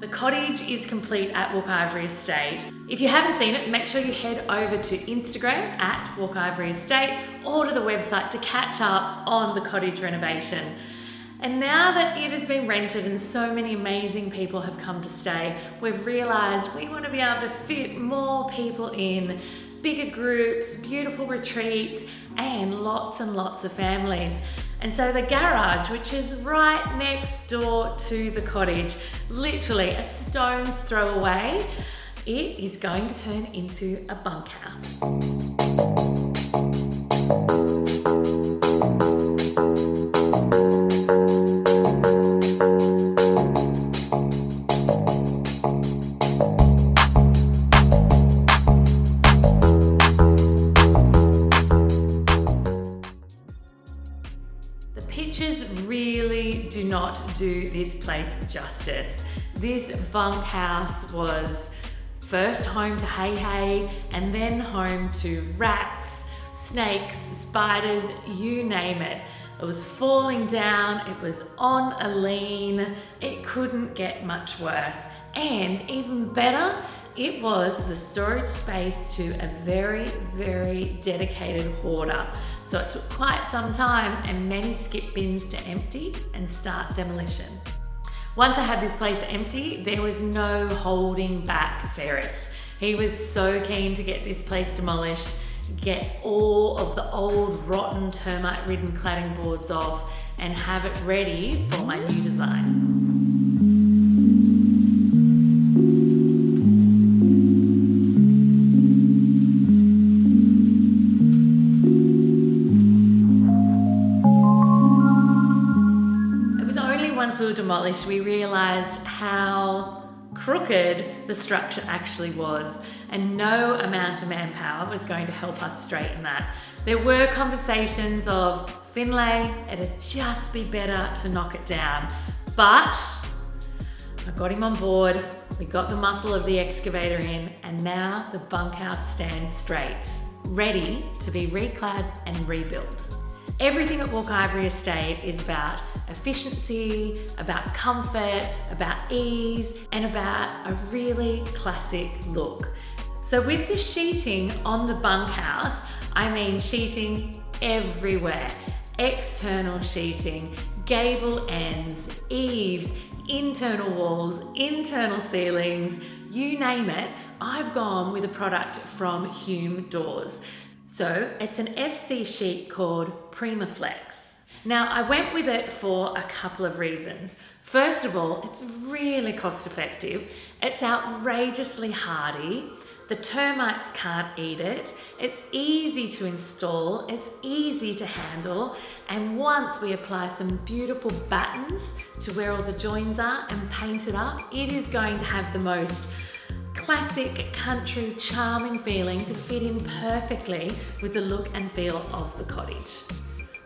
The cottage is complete at Walk Ivory Estate. If you haven't seen it, make sure you head over to Instagram at Walk Ivory Estate or to the website to catch up on the cottage renovation. And now that it has been rented and so many amazing people have come to stay, we've realised we want to be able to fit more people in, bigger groups, beautiful retreats, and lots of families. And so the garage, which is right next door to the cottage, literally a stone's throw away, it is going to turn into a bunkhouse. Pictures really do not do this place justice. This bunkhouse was first home to hay and then home to rats, snakes, spiders, you name it. It was falling down, it was on a lean, it couldn't get much worse. And even better, it was the storage space to a very dedicated hoarder. So it took quite some time and many skip bins to empty and start demolition. Once I had this place empty, there was no holding back Ferris. He was so keen to get this place demolished, get all of the old rotten termite ridden cladding boards off and have it ready for my new design. Once we were demolished, we realised how crooked the structure actually was, and no amount of manpower was going to help us straighten that. There were conversations of Findlay, it'd just be better to knock it down, but I got him on board, we got the muscle of the excavator in, and now the bunkhouse stands straight, ready to be reclad and rebuilt. Everything at Walk Ivory Estate is about efficiency, about comfort, about ease, and about a really classic look. So with the sheeting on the bunkhouse, I mean sheeting everywhere. External sheeting, gable ends, eaves, internal walls, internal ceilings, you name it. I've gone with a product from Hume Doors. So it's an FC sheet called PrimaFlex. Now I went with it for a couple of reasons. First of all, it's really cost effective. It's outrageously hardy. The termites can't eat it. It's easy to install. It's easy to handle. And once we apply some beautiful battens to where all the joins are and paint it up, it is going to have the most classic, country, charming feeling to fit in perfectly with the look and feel of the cottage.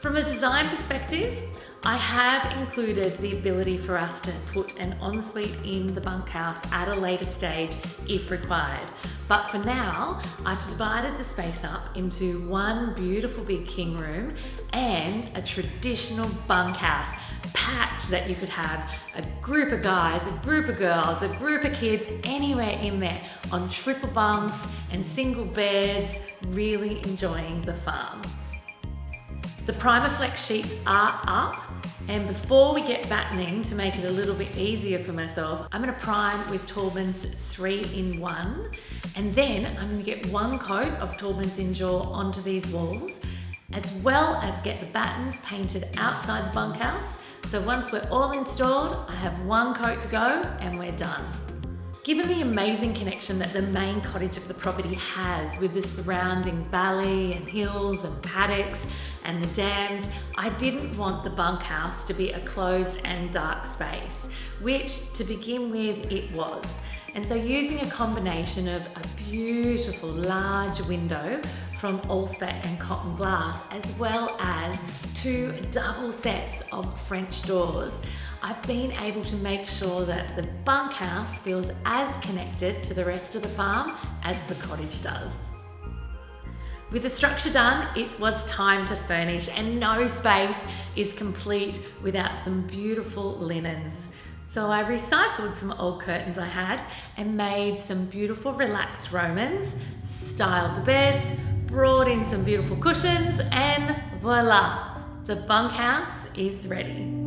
From a design perspective, I have included the ability for us to put an ensuite in the bunkhouse at a later stage if required. But for now, I've divided the space up into one beautiful big king room and a traditional bunkhouse, packed that you could have a group of guys, a group of girls, a group of kids, anywhere in there on triple bunks and single beds, really enjoying the farm. The PrimaFlex sheets are up, and before we get battening, to make it a little bit easier for myself, I'm going to prime with Taubman's 3-in-1, and then I'm going to get one coat of Taubman's Endure onto these walls, as well as get the battens painted outside the bunkhouse. So once we're all installed, I have one coat to go and we're done. Given the amazing connection that the main cottage of the property has with the surrounding valley and hills and paddocks and the dams, I didn't want the bunkhouse to be a closed and dark space, which to begin with it was. And so using a combination of a beautiful large window from Allspec and cotton glass, as well as 2 double sets of French doors, I've been able to make sure that the bunkhouse feels as connected to the rest of the farm as the cottage does. With the structure done, it was time to furnish, and no space is complete without some beautiful linens. So I recycled some old curtains I had and made some beautiful relaxed Romans, styled the beds, brought in some beautiful cushions, and voila, the bunkhouse is ready.